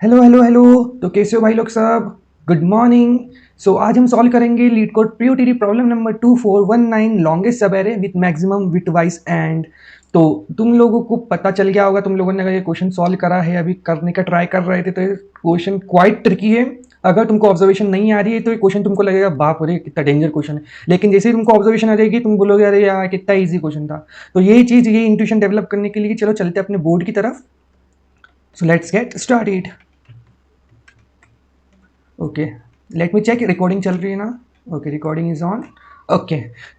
Hello hello hello. तो कैसे हो भाई लोग सब? Good morning. सो आज हम सॉल्व करेंगे LeetCode POTD problem number 2419 longest subarray with maximum bitwise and. तो तुम लोगों को पता चल गया होगा, तुम लोगों ने अगर ये क्वेश्चन सॉल्व करा है, अभी करने का ट्राई कर रहे थे, तो ये क्वेश्चन क्वाइट ट्रिकी है। अगर तुमको ऑब्जर्वेशन नहीं आ रही है तो ये क्वेश्चन तुमको लगेगा बाप रे कितना डेंजर क्वेश्चन है, लेकिन जैसे ही तुमको ऑब्जर्वेशन आ जाएगी तुम बोलोगे अरे यार कितना इजी क्वेश्चन था। तो यही चीज़, ये इंट्यूशन डेवलप करने के लिए चलो चलते हैं अपने बोर्ड की तरफ। So let's get started. Okay, let me check recording चल रही है ना? Okay, recording is on. Okay,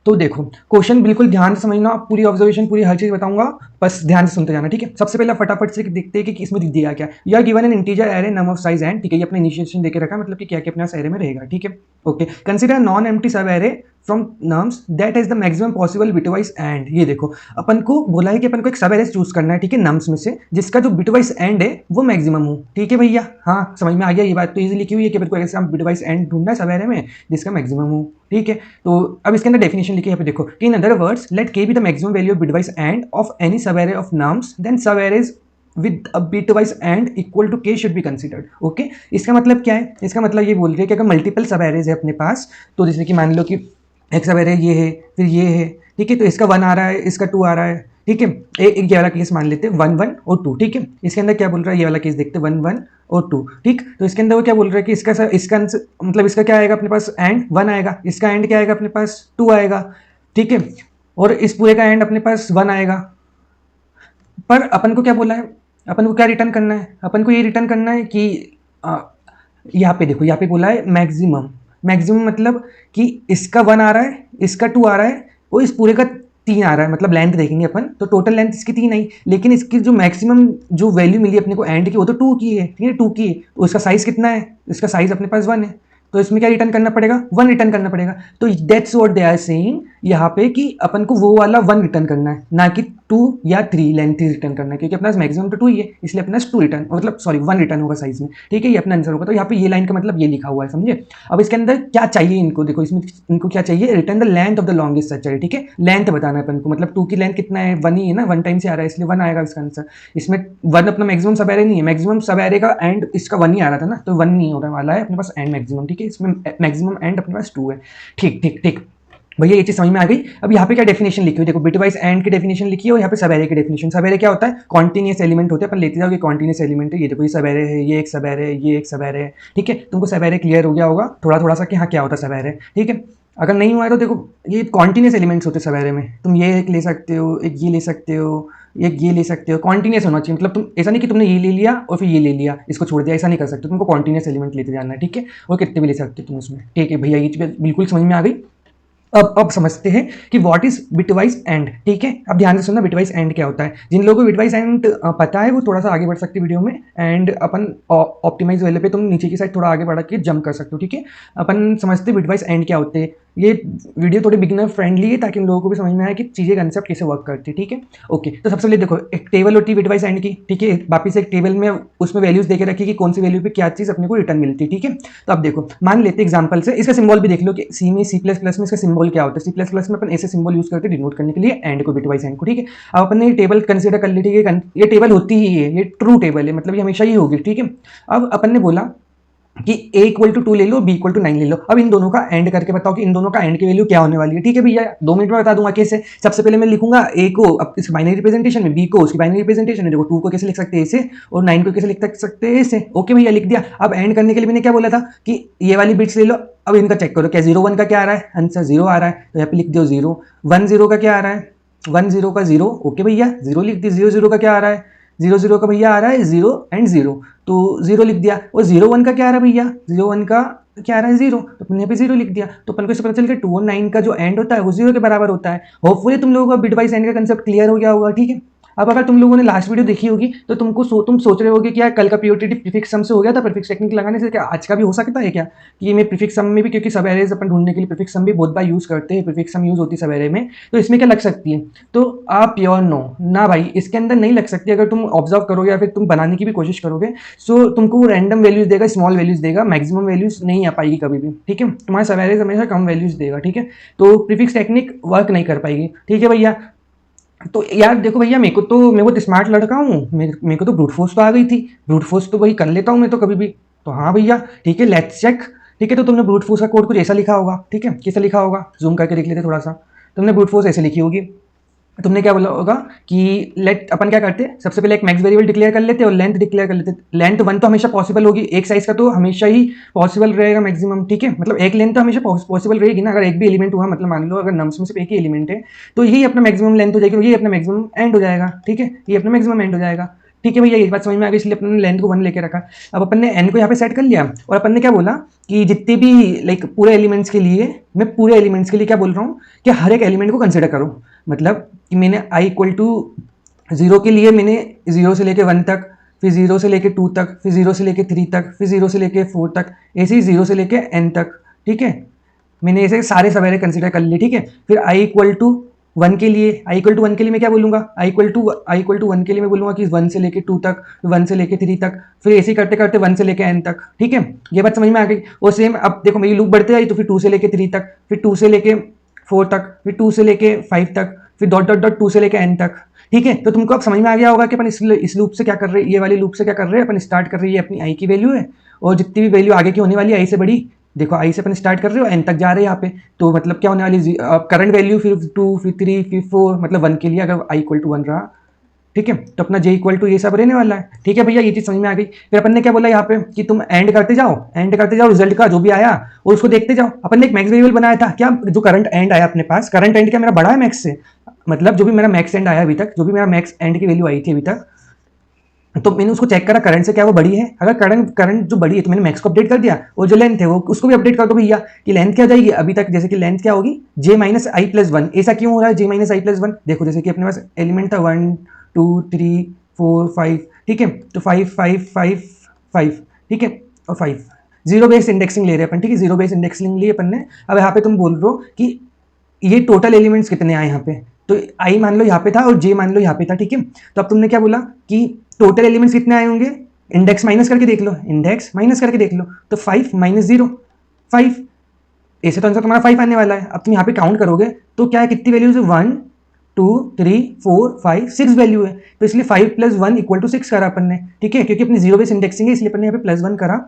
तो देखो क्वेश्चन बिल्कुल ध्यान से समझना, पूरी ऑब्जर्वेशन पूरी हर चीज बताऊंगा, बस ध्यान से सुनते जाना, ठीक है। सबसे पहले फटाफट से देखते हैं कि इसमें दिया क्या। You are given an integer array num of size and, ठीक है, ये अपने इनिशिएशन देके रखा है, मतलब कि क्या क्या अपने एरे में रहेगा, ठीक है। ओके, कंसीडर नॉन एम्प्टी सब array from nums that is the maximum possible bitwise and. ये देखो अपन को बोला है कि अपन को एक सब एरे चूज करना है, ठीक है, नम्स में से जिसका जो बिटवाइज एंड है वो मैक्सिमम हो, ठीक है भैया। हाँ समझ में आ गया, ये बात तो इजी लिखी हुई है कि अपन को ऐसा बिटवाइज एंड ढूंढना है सब एरे में जिसका मैक्सिमम हो, ठीक है। तो अब इसके अंदर डेफिनेशन लिखी है, यहाँ पे देखो कि इन अदर वर्ड्स लेट के be the maximum value of bitwise end of any सब एरे ऑफ नम्स देन सब arrays with a bitwise and equal to k should be considered। Okay, इसका मतलब क्या है? इसका मतलब ये बोल रही है कि अगर मल्टीपल सब एरेज है अपने पास, तो जैसे कि मान लो कि एक सब एरे ये है, फिर ये है, ठीक है, तो इसका 1 आ रहा है, इसका 2 आ रहा है, ठीक है। एक ये वाला केस मान लेते हैं 1 1 और 2, ठीक है। इसके अंदर क्या बोल रहा है, ये वाला केस देखते हैं 1 1 और 2, ठीक। तो इसके अंदर वो क्या बोल रहा है कि इसका मतलब इसका क्या आएगा अपने पास, एंड 1 आएगा, इसका एंड क्या आएगा अपने पास, 2 आएगा, ठीक है, और इस पूरे का एंड अपने पास 1 आएगा। पर अपन को क्या बोला है, अपन को क्या रिटर्न करना है? अपन को ये रिटर्न करना है कि यहाँ पे देखो, यहाँ पे बोला है मैक्सिमम। मैक्सिमम मतलब कि इसका 1 आ रहा है, इसका 2 आ रहा है, और इस पूरे का 3 आ रहा है, मतलब लेंथ देखेंगे अपन तो टोटल लेंथ इसकी 3 आई, लेकिन इसकी जो मैक्सिमम जो वैल्यू मिली अपने को एंड की वो तो 2 की है, ठीक है, 2 की है, तो उसका साइज कितना है? इसका साइज अपने पास 1 है, तो इसमें क्या रिटर्न करना पड़ेगा? 1 रिटर्न करना पड़ेगा। तो that's what they are saying यहाँ पे कि अपन को वो वाला 1 रिटर्न करना है, ना कि 2 या 3 लेंथ रिटर्न करना है, क्योंकि अपना मैक्सिमम तो 2 ही है, इसलिए अपना 2 रिटर्न, मतलब सॉरी 1 रिटर्न होगा साइज में, ठीक है, ये अपना आंसर होगा। तो यहाँ पे ये लाइन का मतलब ये लिखा हुआ है, समझे। अब इसके अंदर क्या चाहिए इनको, देखो इसमें इनको क्या चाहिए, return the length of the longest search array, ठीक है, लेंथ बताना है अपन को, मतलब 2 की लेंथ कितना है, 1 ही है ना, 1 टाइम से आ रहा है इसलिए 1 आएगा इसका आंसर। इसमें 1 अपना मैक्सिमम सब एरे नहीं है, मैक्सिमम सब एरे का एंड इसका 1 ही आ रहा था ना, तो 1 नहीं होने वाला है अपने पास एंड मैक्सिमम, ठीक है, इसमें मैक्सिमम एंड अपने पास 2 है। ठीक ठीक ठीक भैया, ये चीज समझ में आ गई। अब यहाँ पे क्या डेफिनेशन लिखी हुई देखो, बिटवाइज एंड की डेफिनेशन लिखी है, और यहाँ पे सब एरे की डेफिनेशन। सब एरे क्या होता है? कॉन्टिन्यूस एलिमेंट होते हैं, अपन लेते जाओ, ये कॉन्टिन्यूस एलिमेंट है, ये देखो ये सब एरे है, ये एक सब एरे है, ये एक सब एरे है, ठीक है। तुमको सब एरे क्लियर हो गया होगा थोड़ा थोड़ा सा कि हाँ क्या होता है सब एरे, ठीक है। अगर नहीं हुआ है तो देखो ये कॉन्टिन्यूस एलिमेंट्स होते हैं सब एरे में, तुम ये एक ले सकते हो, एक ये ले सकते हो, एक ये ले सकते हो, कॉन्टिन्यूस होना चाहिए, मतलब तुम ऐसा नहीं कि तुमने ये ले लिया और फिर ये ले लिया इसको छोड़ दिया, ऐसा नहीं कर सकते, तुमको कॉन्टिन्यूस एलिमेंट लेते जाना है, ठीक है, और कितने भी ले सकते हो तुम उसमें, ठीक है भैया, ये चीज बिल्कुल समझ में आ गई। अब समझते हैं कि व्हाट इज बिटवाइज एंड, ठीक है। अब ध्यान से सुनना, बिटवाइज एंड क्या होता है। जिन लोगों को बिटवाइज एंड पता है वो थोड़ा सा आगे बढ़ सकते हैं वीडियो में, एंड अपन ऑप्टिमाइज वाले पे तुम नीचे की साइड थोड़ा आगे बढ़ के जंप कर सकते हो, ठीक है। अपन समझते हैं बिटवाइज एंड क्या होते हैं। ये वीडियो थोड़ी बिगिनर फ्रेंडली है ताकि उन लोगों को भी समझ में आए कि चीज़ें कंसेप्ट कैसे वर्क करती है, ठीक है। ओके, तो सबसे पहले देखो एक टेबल होती है बिटवाइज एंड की, ठीक है, वापिस एक टेबल में उसमें वैल्यूज देके रखी कि कौन सी वैल्यू पे क्या चीज़ अपने को रिटर्न मिलती है, ठीक है। तो अब देखो मान लेते एग्जाम्पल से, इसका सिंबल भी देख लो कि सी में सी प्लस प्लस में इसका सिंबल क्या होता है। सी प्लस प्लस में अपन ऐसे सिंबल यूज करते हैं डिनोट करने के लिए एंड को, बिटवाइज एंड को, ठीक है। अब अपन ने टेबल कंसिडर कर ली, ठीक है, ये टेबल होती ही है, ये ट्रू टेबल है, मतलब ये हमेशा ही होगी, ठीक है। अब अपन ने बोला कि a इक्वल टू 2 ले लो, b इक्वल टू 9 ले लो। अब इन दोनों का एंड करके बताओ कि इन दोनों का एंड की वैल्यू क्या होने वाली है, ठीक है भैया, 2 मिनट में बता दूंगा कैसे। सबसे पहले मैं लिखूंगा a को अब इस बाइनरी रिप्रेजेंटेशन में, b को उसकी बाइनरी रिप्रेजेंटेशन में, देखो 2 को कैसे लिख सकते हैं ऐसे, और 9 को कैसे लिख सकते हैं ऐसे। ओके भैया, लिख दिया। अब एंड करने के लिए मैंने क्या बोला था कि ये वाली बिट्स ले लो। अब इनका चेक करो, क्या 0 1 का क्या आ रहा है, आंसर 0 आ रहा है, तो यहाँ पे लिख दो 0। 1 0 का क्या आ रहा है, 1 0 का 0, ओके भैया 0 लिख दी। 0 0 का क्या आ रहा है, 0 0 का भैया आ रहा है 0 एंड 0, तो 0 लिख दिया। और 0 1 का क्या आ रहा है भैया, 0 1 का क्या आ रहा है 0, तो अपन यहाँ पे 0 लिख दिया। तो अपन को इससे पता चल गया 2 और 9 का जो एंड होता है वो 0 के बराबर होता है। होपफुली तुम लोगों का बिटवाइज एंड का कंसेप्ट क्लियर हो गया होगा, ठीक है। अब अगर तुम लोगों ने लास्ट वीडियो देखी होगी तो तुम सोच रहे होगे कि यार कल का पीओटीटी प्रीफिक्स सम से हो गया था, प्रीफिक्स टेक्निक लगाने से क्या आज का भी हो सकता है क्या? कि ये मैं प्रीफिक्स सम में भी, क्योंकि सब एरेज अपन ढूंढने के लिए प्रीफिक्स सम भी बहुत बार यूज करते हैं, प्रीफिक्स सम यूज होती है सब एरे में, तो इसमें क्या लग सकती है? तो आप प्योर नो ना भाई, इसके अंदर नहीं लग सकती। अगर तुम ऑब्जर्व करोगे या फिर तुम बनाने की भी कोशिश करोगे, सो तुमको वो रैंडम वैल्यूज देगा, स्मॉल वैल्यूज देगा, मैक्सिमम वैल्यूज नहीं आ पाएगी कभी भी, ठीक है। तुम्हारे सब एरेज हमेशा कम वैल्यूज देगा, ठीक है, तो प्रीफिक्स टेक्निक वर्क नहीं कर पाएगी, ठीक है भैया। तो यार देखो भैया, मैं तो स्मार्ट लड़का हूँ, मेरे को तो ब्रूट फोर्स तो आ गई थी, ब्रूट फोर्स तो वही कर लेता हूँ मैं तो कभी भी। तो हाँ भैया ठीक है, लेट्स चेक। ठीक है, तो तुमने ब्रूट फोर्स का कोड कुछ ऐसा लिखा होगा, ठीक है, कैसा लिखा होगा जूम करके देख लेते थोड़ा सा। तुमने ब्रूट फोर्स ऐसे लिखी होगी, तुमने क्या बोला होगा कि लेट, अपन क्या करते हैं सबसे पहले एक मैक्स वेरिएबल डिक्लेयर कर लेते और लेंथ डिक्लेयर कर लेते। लेंथ 1 तो हमेशा पॉसिबल होगी, एक साइज का तो हमेशा ही पॉसिबल रहेगा मैक्सिमम, ठीक है, मतलब एक लेंथ तो हमेशा पॉसिबल रहेगी ना, अगर एक भी एलिमेंट हुआ, मतलब मान लो अगर नम्स में सिर्फ एक ही एलिमेंट है तो यही अपना मैक्सिमम लेंथ हो जाएगी और यही अपना मैक्सिमम एंड हो जाएगा, ठीक है, ये अपना मैक्सिमम एंड हो जाएगा। ठीक है भैया, ये बात समझ में आ गई, इसलिए अपन ने लेंथ को 1 लेके रखा। अब अपन ने एन को यहाँ पे सेट कर लिया और अपन ने क्या बोला कि जितने भी लाइक पूरे एलिमेंट्स के लिए, मैं पूरे एलिमेंट्स के लिए क्या बोल रहा हूँ कि हर एक एलिमेंट को कंसिडर करो। मतलब कि मैंने i इक्वल टू 0 के लिए मैंने 0 से लेके 1 तक, फिर 0 से लेके 2 तक, फिर 0 से लेके 3 तक, फिर 0 से लेके 4 तक, ऐसे ही 0 से लेके n तक, ठीक है, मैंने ऐसे सारे सवेरे कंसिडर कर लिए, ठीक है। फिर i इक्वल टू 1 के लिए, i इक्वल टू 1 के लिए मैं क्या बोलूँगा, i इक्वल टू 1 के लिए मैं बोलूँगा कि 1 से लेके 2 तक, 1 से लेके 3 तक, फिर ऐसे ही करते करते 1 से लेके n तक, ठीक है, ये बात समझ में आ गई। और सेम अब देखो मेरी लूप बढ़ते आई, तो फिर 2 से लेके 3 तक, फिर 2 से लेके 4 तक, फिर 2 से लेके 5 तक, फिर डॉट डॉट डॉट 2 से लेके n तक, ठीक है। तो तुमको अब समझ में आ गया होगा कि अपन इस लूप से क्या कर रहे हैं, ये वाली लूप से क्या कर रहे हैं, अपन स्टार्ट कर रही है अपनी i की वैल्यू है, और जितनी भी वैल्यू आगे की होने वाली है i से बड़ी, देखो आई से अपन स्टार्ट कर रहे हो n तक जा रहे हैं यहाँ पे, तो मतलब क्या होने वाली करंट वैल्यू, फिर 2, फिर 3, फिर 4, मतलब 1 के लिए अगर i इक्वल टू 1 रहा, ठीक है, तो अपना j इक्वल टू ये सब रहने वाला है, ठीक है भैया, ये चीज समझ में आ गई। फिर अपन ने क्या बोला यहाँ पे कि तुम एंड करते जाओ रिजल्ट का जो भी आया और उसको देखते जाओ। अपन ने एक मैक्स वेरिएबल बनाया था क्या, जो करंट एंड आया अपने पास, करंट एंड क्या मेरा बड़ा है मैक्स से, मतलब जो भी मेरा मैक्स एंड आया अभी तक, जो भी मेरा मैक्स एंड की वैल्यू आई थी अभी तक, तो मैंने उसको चेक करा करंट से क्या वो बड़ी है, अगर करंट करंट जो बड़ी है तो मैंने मैक्स को अपडेट कर दिया, और जो लेंथ है वो उसको भी अपडेट कर दो भैया कि लेंथ क्या जाएगी अभी तक, जैसे कि लेंथ क्या होगी j माइनस आई प्लस 1। ऐसा क्यों हो रहा है j माइनस आई प्लस 1, देखो जैसे कि अपने पास एलिमेंट था 1 2 3 4 5, ठीक है, तो 5 5 5 5, ठीक है, और 5 जीरो बेस इंडेक्सिंग ले रहे हैं अपन, ठीक है, जीरो बेस इंडेक्सिंग लिए अपन ने। अब यहाँ पे तुम बोल रहे हो कि ये टोटल एलिमेंट्स कितने आए यहाँ पे, तो आई मान लो यहाँ पे था और जे मान लो यहाँ पे था, ठीक है। तो अब तुमने क्या बोला कि टोटल एलिमेंट्स कितने आए होंगे, इंडेक्स माइनस करके देख लो, इंडेक्स माइनस करके देख लो, तो 5 माइनस 0 5, ऐसे तो आंसर तुम्हारा 5 आने वाला है। अब तुम यहाँ पे काउंट करोगे तो क्या है, कितनी वैल्यूज है, 1 2 3 4 5 6 वैल्यू है, तो इसलिए 5 प्लस 1 इक्वल टू 6 करा अपन ने, ठीक है, क्योंकि अपनी जीरो बेस इंडेक्सिंग है इसलिए अपन ने यहाँ पे प्लस 1 करा,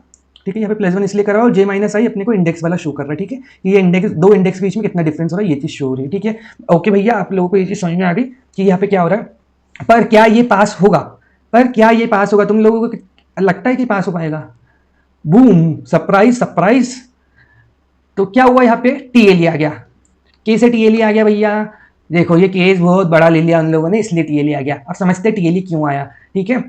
ठीक है, यहाँ पे प्लस 1 इसलिए करा, और जे माइनस आई अपने को इंडेक्स वाला शो कर रहा है, ठीक है, ये इंडेक्स, दो इंडेक्स के बीच में कितना डिफरेंस हो रहा है ये चीज शो हो रही है, ठीक है। ओके भैया, आप लोगों को ये चीज समझ में आ गई कि यहाँ पे क्या हो रहा है, पर क्या ये पास होगा, पर क्या ये पास होगा, तुम लोगों को लगता है कि पास हो पाएगा? Boom, surprise surprise. तो क्या हुआ यहाँ पे, टीएलई आ गया, कैसे टीएलई आ गया भैया, देखो ये केस बहुत बड़ा ले लिया उन लोगों ने इसलिए टीएलई आ गया। अब समझते टीएलई क्यों आया, ठीक है।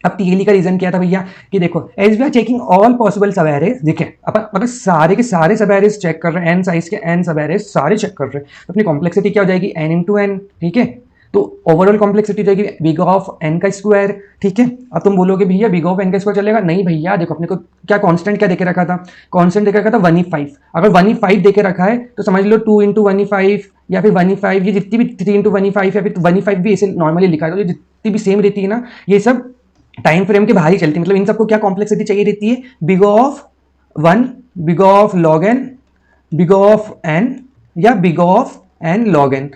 अब टीएलई का रीजन क्या था भैया कि देखो as we are checking all possible subarrays, देखिए अपन मतलब सारे के सारे सब एरेज चेक कर रहे हैं, एन साइज के एन सब एरेज सारे चेक कर रहे हैं, तो अपनी कॉम्प्लेक्सिटी क्या हो जाएगी एन इंटू एन, ठीक है, तो ओवरऑल कॉम्प्लेक्सिटी जाएगी बिग ऑफ एन का स्क्वायर, ठीक है। अब तुम बोलोगे भैया बिग ऑफ एन का स्क्वायर चलेगा, नहीं भैया देखो अपने को क्या कांस्टेंट क्या देके रखा था, कांस्टेंट देके रखा था 1/5, अगर 1/5 देके रखा है तो समझ लो 2 इंटू 1/5 या फिर 1/5, ये जितनी भी 3 इंटू 1/5 या फिर 1/5 भी ऐसे नॉर्मली लिखा है, तो ये जितनी भी सेम रहती है ना, ये सब टाइम फ्रेम के बाहर ही चलती है, मतलब इन सबको क्या कॉम्प्लेक्सिटी चाहिए रहती है, big of 1, big of log n, big of n, या big of n log n.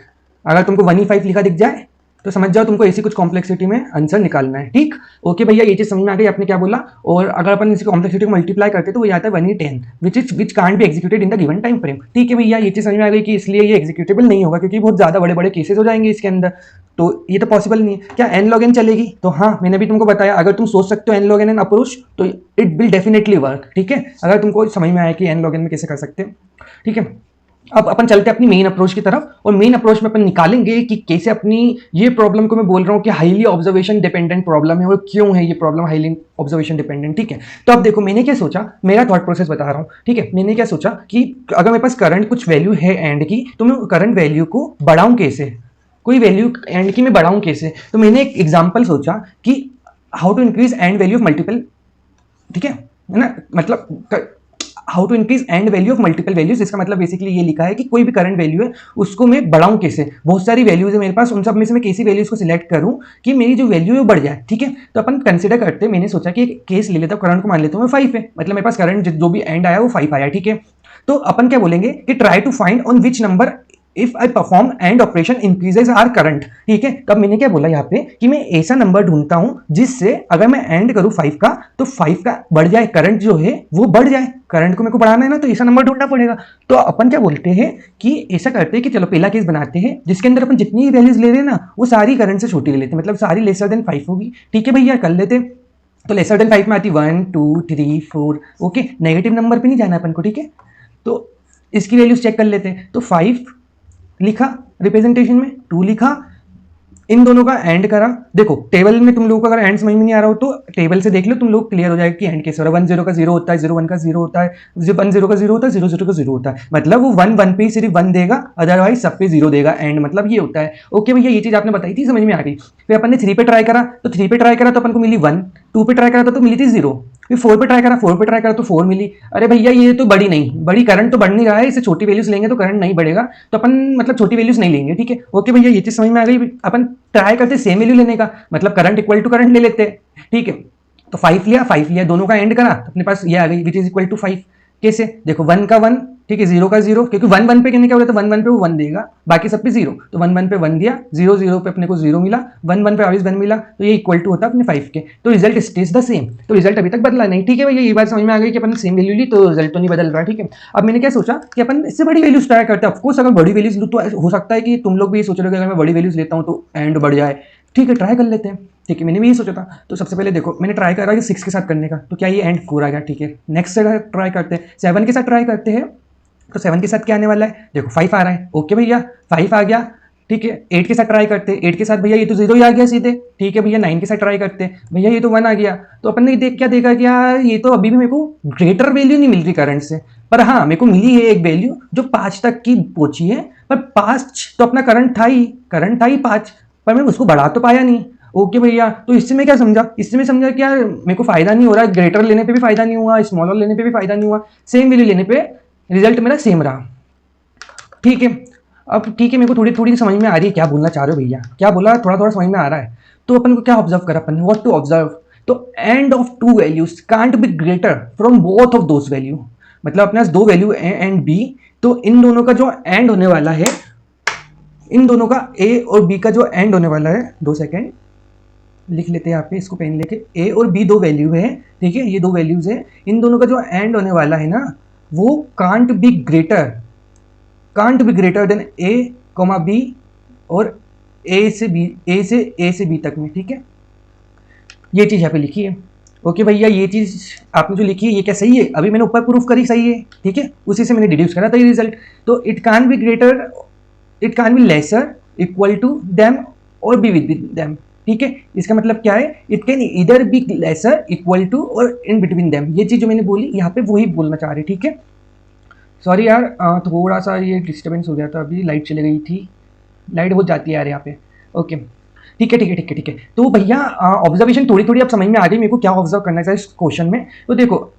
अगर तुमको 1/5 लिखा दिख जाए तो समझ जाओ तुमको ऐसी कुछ कॉम्प्लेक्सिटी में आंसर निकालना है, ठीक। ओके भैया, ये चीज समझ में आ गई आपने क्या बोला, और अगर अपन इसी कॉम्प्लेक्सिटी को मल्टीप्लाई करते तो वो आता है 1/10 which can't be executed in the given time frame, ठीक है भैया, ये चीज समझ में आ गई कि इसलिए ये एग्जीक्यूटेबल नहीं होगा क्योंकि बहुत ज्यादा बड़े बड़े केसेस हो जाएंगे इसके अंदर, तो ये तो पॉसिबल नहीं है। क्या एन लॉग एन चलेगी, तो हाँ मैंने भी तुमको बताया अगर तुम सोच सकते हो एन लॉग एन अप्रोच तो इट विल डेफिनेटली वर्क, ठीक है, अगर तुमको समझ में आया कि एन लॉग एन में कैसे कर सकते हैं, ठीक है। अब अपन चलते हैं अपनी मेन अप्रोच की तरफ, और मेन अप्रोच में अपन निकालेंगे कि कैसे अपनी ये प्रॉब्लम को मैं बोल रहा हूँ कि हाईली ऑब्जर्वेशन डिपेंडेंट प्रॉब्लम है, और क्यों है ये प्रॉब्लम हाईली ऑब्जर्वेशन डिपेंडेंट, ठीक है। तो अब देखो मैंने क्या सोचा, मेरा थॉट प्रोसेस बता रहा हूँ, ठीक है, मैंने क्या सोचा कि अगर मेरे पास करंट कुछ वैल्यू है एंड की, तो मैं करंट वैल्यू को बढ़ाऊं कैसे, कोई वैल्यू एंड की मैं बढ़ाऊं कैसे, तो मैंने एक एग्जाम्पल सोचा कि how to increase and value of multiple, ठीक है ना, मतलब how to increase and value of multiple values, इसका मतलब बेसिकली ये लिखा है कि कोई भी करंट वैल्यू है उसको मैं बढ़ाऊं कैसे, बहुत सारी वैल्यूज है मेरे पास, उन सब में से मैं कैसी वैल्यूज को सिलेक्ट करूं कि मेरी जो वैल्यू है वो बढ़ जाए, ठीक है। तो अपन कंसिडर करते हैं, मैंने सोचा कि एक केस ले लेता हूं, करंट को मान लेता हूं मैं 5 है, मतलब मेरे पास करंट जो भी एंड आया वो 5 आया, ठीक है। तो अपन क्या बोलेंगे कि try to find on which number if I perform and operation increases are current, ठीक है। तब मैंने क्या बोला यहाँ पे कि मैं ऐसा नंबर ढूंढता हूं जिससे अगर मैं एंड करूं 5 का तो 5 का बढ़ जाए, करंट जो है वो बढ़ जाए, करंट को मेरे को बढ़ाना है ना, तो ऐसा नंबर ढूंढना पड़ेगा। तो अपन क्या बोलते हैं कि ऐसा करते हैं कि चलो पहला केस बनाते हैं जिसके अंदर अपन जितनी वैल्यूज ले रहे हैं ना वो सारी करंट से छोटी ले लेते हैं, मतलब सारी लेसर देन 5 होगी, ठीक है भैया, कर लेते हैं। तो लेसर देन 5 में आती 1 2 3 4, ओके, नेगेटिव नंबर पे नहीं जाना अपन को, ठीक है। तो इसकी वैल्यूज चेक कर लेते हैं। तो 5 लिखा रिप्रेजेंटेशन में, 2 लिखा, इन दोनों का एंड करा। देखो टेबल में तुम लोगों को अगर एंड समझ में नहीं आ रहा हो तो टेबल से देख लो, तुम लोग क्लियर हो जाएगा कि एंड कैसे हो रहा है। 1 0 का 0 होता है, 0 1 का 0 होता है, 1 0 का 0 होता है, 0 0 का 0 होता है, मतलब वो 1 1 पे ही सिर्फ 1 देगा, अदरवाइज सब पे 0 देगा, एंड मतलब ये होता है। ओके भैया, ये चीज आपने बताई थी, समझ में आ गई। फिर अपन ने 3 पे ट्राई करा, तो 3 पे ट्राई करा तो अपन को मिली 1, 2 पे ट्राई करा तो मिली थी 0, फिर 4 पे ट्राई करा, 4 पे ट्राई करा तो 4 मिली। अरे भैया ये तो बड़ी नहीं, बड़ी करंट तो बढ़ नहीं रहा है, इसे छोटी वैल्यूज लेंगे तो करंट नहीं बढ़ेगा, तो अपन मतलब छोटी वैल्यूज नहीं लेंगे, ठीक है। ओके भैया, ये चीज समझ में आ गई। अपन ट्राई करते सेम वैल्यू लेने का, मतलब करंट इक्वल टू करंट ले लेते हैं, ठीक है। तो 5 लिया, 5 लिया, दोनों का एंड करा, तो अपने पास ये आ गई विच इज इक्वल टू 5। कैसे? देखो 1 का 1, ठीक है, 0 का 0, क्योंकि 1 1 पे कहने क्या बोला था, 1 1 पे वो 1 देगा, बाकी सब पे 0, तो 1 1 पे 1 दिया, 0 0 पे अपने को 0 मिला, 1 1 पे वापस 1 मिला, तो ये इक्वल टू होता है अपने 5 के। तो रिजल्ट स्टेज द सेम, तो रिजल्ट अभी तक बदला नहीं, ठीक है भैया, ये बात समझ में आ गई कि अपन सेम वैल्यू ली तो रिजल्ट तो नहीं बदल रहा, ठीक है। अब मैंने क्या सोचा कि अपन इससे बड़ी वैल्यूज ट्राई करते हैं। ऑफकोर्स अगर बड़ी वैल्यूज लूँ तो हो सकता है कि तुम लोग भी ये सोच रहे हो कि अगर मैं बड़ी वैल्यूज लेता हूँ तो एंड बढ़ जाए, ठीक है, ट्राई कर लेते हैं, ठीक है। मैंने भी यही सोचा था। तो सबसे पहले देखो मैंने ट्राई करा कि 6 के साथ करने का, तो क्या ये एंड 4 आ गया, ठीक है। नेक्स्ट से ट्राई करते हैं, 7 के साथ ट्राई करते हैं, तो 7 के साथ क्या आने वाला है, देखो 5 आ रहा है, ओके भैया 5 आ गया, ठीक है। 8 के साथ ट्राई करते हैं, 8 के साथ भैया ये तो 0 ही आ गया सीधे, ठीक है भैया। 9 के साथ ट्राई करते हैं, भैया ये तो 1 आ गया। तो अपन ने क्या देखा कि यार ये तो अभी भी मेरे को ग्रेटर वैल्यू नहीं मिल रही करंट से, पर हाँ मेरे को मिली है एक वैल्यू जो 5 तक की पहुंची है, पर 5 तो अपना करंट था ही 5, पर मैं उसको बढ़ा तो पाया नहीं। ओके भैया, तो इससे मैं क्या समझा, इससे मैं समझा कि यार मेरे को फायदा नहीं हो रहा, ग्रेटर लेने पे भी फायदा नहीं हुआ, स्मॉलर लेने पे भी फायदा नहीं हुआ, सेम वैल्यू लेने पे रिजल्ट मेरा सेम रहा, ठीक है। अब ठीक है, मेरे को थोड़ी थोड़ी समझ में आ रही है क्या बोलना चाह रहे हो भैया, क्या बोला, थोड़ा थोड़ा समझ में आ रहा है। तो अपन को क्या ऑब्जर्व करा अपन, व्हाट टू ऑब्जर्व, तो end of to values can't be greater from both of those value, मतलब अपने पास दो वैल्यू ए एंड बी, तो इन दोनों का जो एंड होने वाला है, इन दोनों का ए और बी का जो एंड होने वाला है, 2 सेकेंड लिख लेते हैं यहाँ पे इसको पेन लेके, ए और बी दो वैल्यू है, ठीक है, ये दो वैल्यूज है, इन दोनों का जो एंड होने वाला है ना वो can't be greater than a comma b और ए से बी तक में, ठीक है। ये चीज यहाँ पे लिखी है। ओके भैया, ये चीज आपने जो लिखी है ये क्या सही है, अभी मैंने ऊपर प्रूफ करी सही है, ठीक है, उसी से मैंने डिड्यूस करा था ये रिजल्ट। तो it can be greater, it can be lesser equal to them और बी विद देम, ठीक है। इसका मतलब क्या है, it can either be lesser equal to और इन बिटवीन देम, ये चीज जो मैंने बोली यहाँ पे वही बोलना चाह रही, ठीक है। सॉरी यार, थोड़ा सा ये डिस्टर्बेंस हो गया था, अभी लाइट चली गई थी, लाइट बहुत जाती है यार यहाँ पे। ओके, ठीक है। तो भैया ऑब्जर्वेशन थोड़ी थोड़ी अब समझ में आ गई मेरे को क्या ऑब्जर्व करना चाहिए इस क्वेश्चन में। तो देखो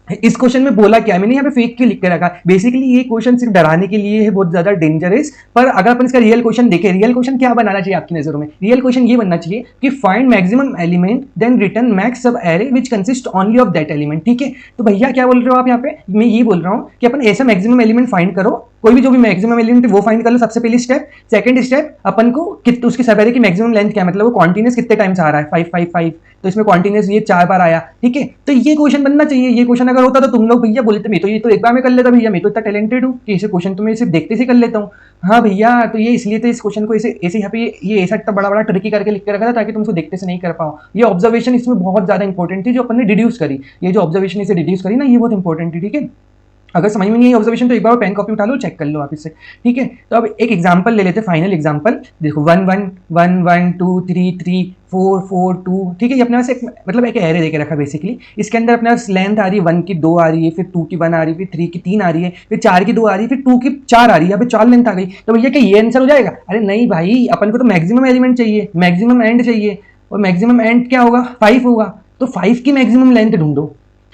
इस क्वेश्चन में बोला क्या, मैंने यहाँ पे फेक क्यों लिख के रखा, बेसिकली ये क्वेश्चन सिर्फ डराने के लिए है, बहुत ज्यादा डेंजरस। पर अगर अपन इसका रियल क्वेश्चन देखें, रियल क्वेश्चन क्या बनाना चाहिए आपकी नजरों में, रियल क्वेश्चन ये बनना चाहिए कि find maximum element then return max subarray which consist only of that element, ठीक है। तो भैया क्या बोल रहे हो आप यहाँ पे, मैं ये बोल रहा हूँ कि अपन ऐसा मैक्सिमम एलिमेंट फाइंड करो, कोई भी जो भी मैक्सिमम एलिमेंट है वो फाइंड कर लो, सबसे पहली स्टेप। सेकंड स्टेप अपन को कितने उसकी सब एरे की मैक्सिमम लेंथ क्या है, मतलब वो कॉन्टिन्यूस कितने टाइम्स आ रहा है, 5 5 5, तो इसमें कॉन्टिन्यूस ये 4 बार आया, ठीक है। तो ये क्वेश्चन बनना चाहिए, ये क्वेश्चन अगर होता तो तुम लोग भैया बोलते मैं तो ये तो एक बार में कर लेता भैया, मैं तो इतना टैलेंटेड हूँ कि ऐसे क्वेश्चन तो मैं सिर्फ देखते से कर लेता हूँ। हाँ भैया, तो ये इसलिए तो इस क्वेश्चन को ऐसे ऐसे यहाँ पे ये ऐसा इतना बड़ा बड़ा ट्रिकी करके लिख के रखा था ताकि तुम उसको देखते से नहीं कर पाओ। ये ऑब्जर्वेशन इसमें बहुत ज्यादा इंपॉर्टेंट थी जो अपन ने डिड्यूस करी, ये जो ऑब्जर्वेशन इसे डिड्यूस करी ना, ये बहुत इंपॉर्टेंट थी, ठीक है। अगर समझ में नहीं है ऑब्जर्वेशन तो एक बार पेन कॉपी उठा लो, चेक कर लो आप इससे, ठीक है। तो अब एक एग्जांपल ले लेते हैं, फाइनल एग्जांपल। देखो 1 1 1 1 2 3 3 4 4 2, ठीक है। ये अपने पास एक मतलब एक एरे देके रखा बेसिकली, इसके अंदर अपने पास लेंथ आ रही है 1 की 2 आ रही है, फिर 2 की 1 आ रही है, फिर 3 की 3 आ रही है, फिर 4 की 2 आ रही है, फिर 2 की 4 आ रही है, यहाँ पे 4 लेंथ आ गई। तो भैया क्या ये आंसर हो जाएगा, अरे नहीं भाई, अपन को तो मैक्सिमम एलिमेंट चाहिए, मैक्सिमम एंड चाहिए, और मैक्सिमम एंड क्या होगा, 5 होगा। तो 5 की मैक्सिमम लेंथ ढूंढो,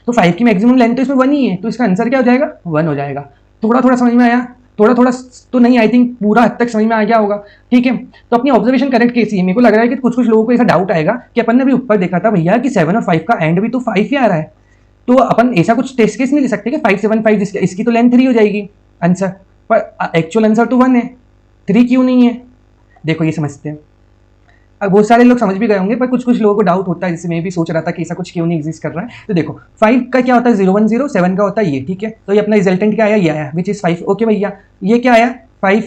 तो 5 की मैक्सिमम लेंथ तो इसमें 1 ही है, तो इसका आंसर क्या हो जाएगा, 1 हो जाएगा। थोड़ा थोड़ा समझ में आया, थोड़ा थोड़ा तो नहीं, आई थिंक पूरा हद तक समझ में आ गया होगा, ठीक है। तो अपनी ऑब्जर्वेशन करेक्ट कैसी है, मेरे को लग रहा है कि कुछ कुछ लोगों को ऐसा डाउट आएगा कि अपन ने भी ऊपर देखा था भैया कि 7 और 5 का एंड भी तो 5 ही आ रहा है, तो अपन ऐसा कुछ टेस्ट केस नहीं ले सकते कि 5 7 5 इसकी तो लेंथ 3 हो जाएगी आंसर, पर एक्चुअल आंसर तो 1 है, 3 क्यों नहीं है? देखो ये समझते हैं। अब बहुत सारे लोग समझ भी गए होंगे, पर कुछ कुछ लोगों को डाउट होता है, जैसे मैं भी सोच रहा था कि ऐसा कुछ क्यों नहीं एग्जिस्ट कर रहा है। तो देखो 5 का क्या होता है 0 1 0, 7 का होता है ये, ठीक है। तो ये अपना रिजल्टेंट क्या आया, ये आया विच इज 5। ओके भैया, ये क्या आया 5,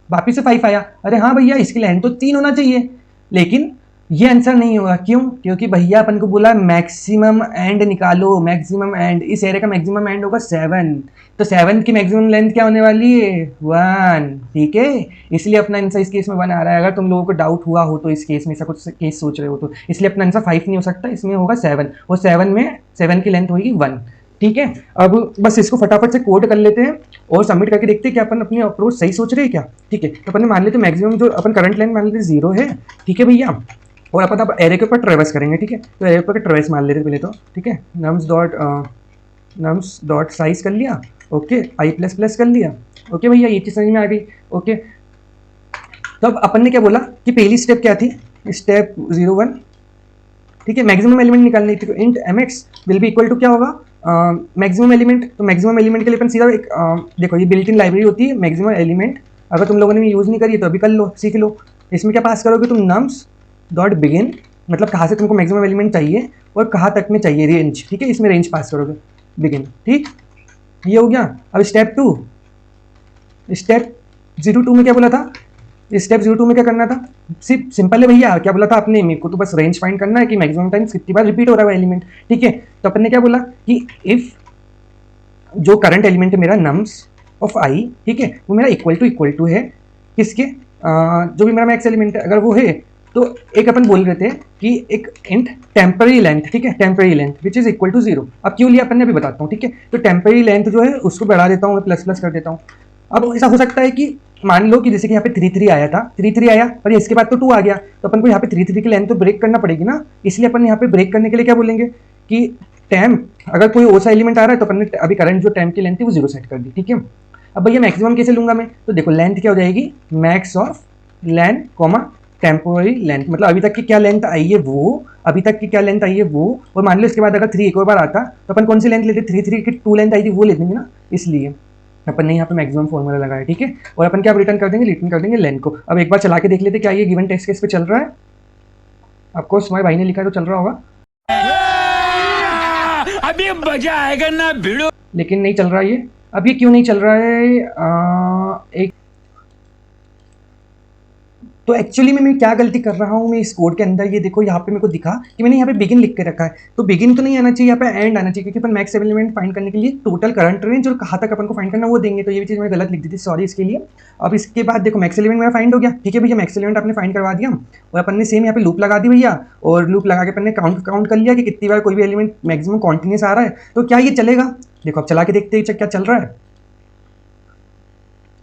वापिस से 5 आया। अरे हाँ भैया, इसकी लेंथ तो 3 होना चाहिए, लेकिन ये आंसर नहीं होगा। क्यों? क्योंकि भैया अपन को बोला मैक्सिमम एंड निकालो, मैक्सिमम एंड, इस एरे का मैक्सिमम एंड होगा 7, तो 7 की मैक्सिमम लेंथ क्या होने वाली है 1, ठीक है। इसलिए अपना आंसर इस केस में 1 आ रहा है। अगर तुम लोगों को डाउट हुआ हो तो इस केस में ऐसा कुछ केस सोच रहे हो तो, इसलिए अपना आंसर 5 नहीं हो सकता, इसमें होगा 7, और 7 में 7 की लेंथ होगी 1, ठीक है। अब बस इसको फटाफट से कोड कर लेते हैं और सबमिट करके देखते हैं कि अपन अपनी अप्रोच सही सोच रहे हैं क्या, ठीक है। तो अपन मान लेते मैक्सिमम जो अपन करंट लेंथ मान लेते 0 है, ठीक है भैया। और अपन अब एरे के ऊपर ट्रेवर्स करेंगे, ठीक है। तो एरे के ऊपर ट्रेवर्स मान लेते पहले तो, ठीक है। नम्स डॉट साइज कर लिया, ओके, आई प्लस प्लस कर लिया, ओके भैया, ये चीज़ समझ में आ गई, ओके। तो अब अपन ने क्या बोला कि पहली स्टेप क्या थी, स्टेप 0 1, ठीक है। मैक्सिमम एलिमेंट निकालनी थी, तो int mx will be equal to क्या होगा मैक्सिमम एलिमेंट। तो मैक्सिमम एलिमेंट के लिए अपन सीधा एक देखो ये बिल्ट इन लाइब्रेरी होती है मैक्सिमम एलिमेंट, अगर तुम लोगों ने यूज़ नहीं करी है तो अभी कर लो, सीख लो। इसमें क्या पास करोगे तुम, नम्स डॉट बिगिन, मतलब कहाँ से तुमको मैक्सिमम एलिमेंट चाहिए और कहाँ तक में चाहिए, रेंज, ठीक है। इसमें रेंज पास करोगे, बिगिन, ठीक, ये हो गया। अब स्टेप 2, स्टेप 02 में क्या बोला था, स्टेप 02 में क्या करना था, सिर्फ सिंपल है भैया, क्या बोला था आपने, मेरे को तो बस रेंज फाइंड करना है कि मैक्सिमम टाइम्स कितनी बार रिपीट हो रहा है एलिमेंट, ठीक है। तो अपन ने क्या बोला कि इफ जो करंट एलिमेंट है मेरा नम्स ऑफ आई, ठीक है, वो मेरा इक्वल टू है किसके, जो भी मेरा मैक्स एलिमेंट है, अगर वो है तो एक अपन बोल रहे थे कि एक इंट टेम्पररी लेंथ, ठीक है, temporary length which is equal to 0। अब क्यों लिया अपन ने अभी बताता हूँ, ठीक है। तो टेम्पररी लेंथ जो है उसको बढ़ा देता हूँ, प्लस प्लस कर देता हूँ। अब ऐसा हो सकता है कि मान लो कि जैसे कि यहाँ पे 3 3 आया था, 3 3 आया, पर इसके बाद तो 2 आ गया, तो अपन को यहाँ पे 3 3 की लेंथ तो ब्रेक करना पड़ेगी ना। इसलिए अपन यहाँ पे ब्रेक करने के लिए क्या बोलेंगे कि टेम, अगर कोई और सा एलिमेंट आ रहा है तो अपन ने अभी करंट जो टेम की लेंथ थी वो 0 सेट कर दी, ठीक है। अब भैया मैक्सिमम कैसे लूंगा मैं, तो देखो लेंथ क्या हो जाएगी, max of length comma temporary length, मतलब अभी तक की क्या लेंथ आई है वो, अभी तक की क्या लेंथ आई है वो, और मान लो इसके बाद अगर 3 एक और बार आता तो अपन कौन सी लेंथ लेते, 3 3 की 2 लेंथ आई थी वो ले देंगे ना, इसलिए अपन ने यहाँ पे मैक्सिमम फॉर्मूला लगाया, ठीक है। और अपन क्या रिटर्न कर देंगे, रिटर्न कर देंगे लेंथ को। अब एक बार चला के देख लेते क्या ये गिवन टेस्ट केस पे चल रहा है, आपको हमारे भाई ने लिखा है तो चल रहा होगा, अभी मजा आएगा ना भिड़ो, लेकिन नहीं चल रहा ये। अब ये क्यों नहीं चल रहा है, एक तो एक्चुअली मैं क्या गलती कर रहा हूँ मैं इस कोड के अंदर, ये देखो यहाँ पे मेरे को दिखा कि मैंने यहाँ पे बिगिन लिख के रखा है, तो बिगिन तो नहीं आना चाहिए, यहाँ पे एंड आना चाहिए, क्योंकि अपन मैक्स एलिमेंट फाइंड करने के लिए टोटल करंट रेंज और कहाँ तक अपन को फाइंड करना वो देंगे, तो ये चीज़ मैं गलत लिख दी थी, सॉरी इसके लिए। अब इसके बाद देखो मैक्स एलिमेंट मेरा फाइंड हो गया, ठीक है भैया, मैक्स एलिमेंट आपने फाइंड करवा दिया, और अपन ने सेम यहाँ पे लूप लगा दी भैया, और लूप लगा के अपन ने काउंट कर लिया कि कितनी बार कोई भी एलिमेंट मैक्सिमम कॉन्टिन्यूस आ रहा है, तो क्या ये चलेगा। देखो अब चला के देखते हैं क्या चल रहा है।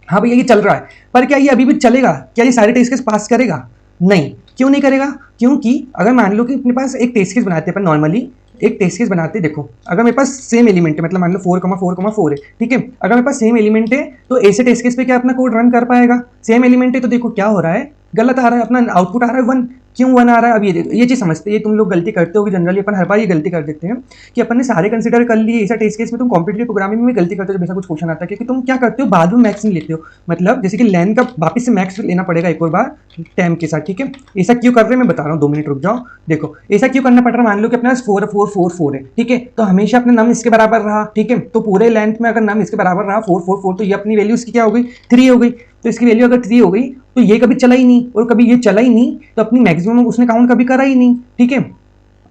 हाँ भैया ये चल रहा है, पर क्या ये अभी भी चलेगा, क्या ये सारे टेस्ट केस पास करेगा, नहीं। क्यों नहीं करेगा, क्योंकि अगर मान लो कि अपने पास एक टेस्ट केस बनाते हैं अपन नॉर्मली, एक टेस्ट केस बनाते हैं, देखो अगर मेरे पास सेम एलिमेंट है, मतलब मान लो 4,4,4 है, ठीक है। अगर मेरे पास सेम एलिमेंट है तो ऐसे टेस्ट केस पे क्या अपना कोड रन कर पाएगा, सेम एलिमेंट है तो देखो क्या हो रहा है, गलत आ रहा है, अपना आउटपुट आ रहा है 1, क्यों 1 आ रहा है। अब ये चीज़ समझते हैं, ये तुम लोग गलती करते हो कि जनरली अपन हर बार ये गलती कर देते हैं कि अपन ने सारे कंसीडर कर लिए, ऐसा टेस्ट केस में तुम कॉम्पिटिटिव प्रोग्रामिंग में गलती करते हो जब ऐसा कुछ क्वेश्चन आता है, क्योंकि तुम क्या करते हो बाद में मैक्स नहीं लेते हो, मतलब जैसे कि लेंथ का वापस से मैक्स लेना पड़ेगा एक और बार टाइम के साथ, ठीक है। ऐसा क्यों कर रहे हैं मैं बता रहा हूँ, 2 मिनट रुक जाओ। देखो ऐसा क्यों करना पड़ रहा है, मान लो कि अपने पास 4 4 4 4 है, ठीक है, तो हमेशा अपना नम इसके बराबर रहा, ठीक है, तो पूरे लेंथ में अगर नम इसके बराबर रहा 4 4 4, तो ये अपनी वैल्यू इसकी क्या हो गई 3 हो गई, तो इसकी वैल्यू अगर 3 हो गई तो ये कभी चला ही नहीं, और कभी ये चला ही नहीं तो अपनी मैक्सिमम उसने काउंट कभी करा ही नहीं, ठीक है।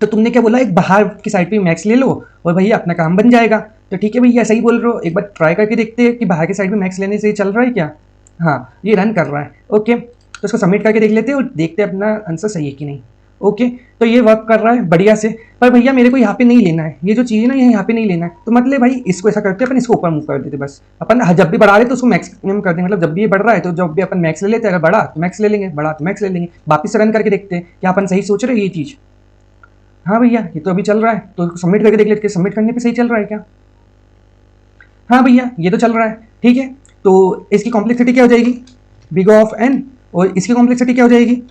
तो तुमने क्या बोला, एक बाहर की साइड पे मैक्स ले लो और भैया अपना काम बन जाएगा, तो ठीक है भैया सही बोल रहे हो, एक बार ट्राई करके देखते हैं कि बाहर की साइड पे मैक्स लेने से चल रहा है क्या। हाँ ये रन कर रहा है, ओके, तो इसको सबमिट करके देख लेते हैं और देखते हैं अपना आंसर सही है कि नहीं। ओके तो ये वर्क कर रहा है बढ़िया से, पर भैया मेरे को यहाँ पे नहीं लेना है, ये जो चीज़ है ना ये यहाँ पे नहीं लेना है, तो मतलब भाई इसको ऐसा करते हैं अपन, इसको ऊपर मूव कर देते बस, अपन जब भी बढ़ा रहे तो उसको मैक्सिमम कर देंगे, मतलब जब भी ये बढ़ रहा है तो जब भी अपन मैक्स ले लेते हैं, अगर बढ़ा तो मैक्स ले लेंगे, बढ़ा तो मैक्स ले लेंगे, वापिस से रन करके देखते हैं क्या अपन सही सोच रहे हैं ये चीज़। हाँ भैया ये तो अभी चल रहा है, तो सबमिट करके देख लेते हैं सबमिट करने पर सही चल रहा है क्या। हाँ भैया ये तो चल रहा है, ठीक है, तो इसकी कॉम्प्लेक्सिटी क्या हो जाएगी बिग ऑफ एन, और इसकी कॉम्प्लेक्सिटी क्या हो जाएगी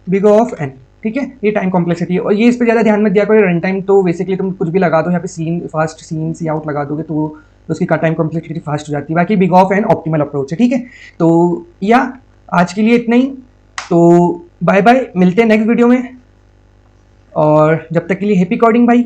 बिग ऑफ एन, ठीक है, ये टाइम कॉम्प्लेक्सिटी है, और ये इस पर ज़्यादा ध्यान मत दिया करो, रन टाइम तो बेसिकली तुम कुछ भी लगा दो यहाँ पे सीन फास्ट सीन सी आउट लगा दोगे तो तो उसकी टाइम कॉम्प्लेक्सिटी फास्ट हो जाती है। बाकी big of and optimal approach है, ठीक है। तो या आज के लिए इतना ही, तो बाय बाय, मिलते हैं नेक्स्ट वीडियो में, और जब तक के लिए हैप्पी कोडिंग भाई।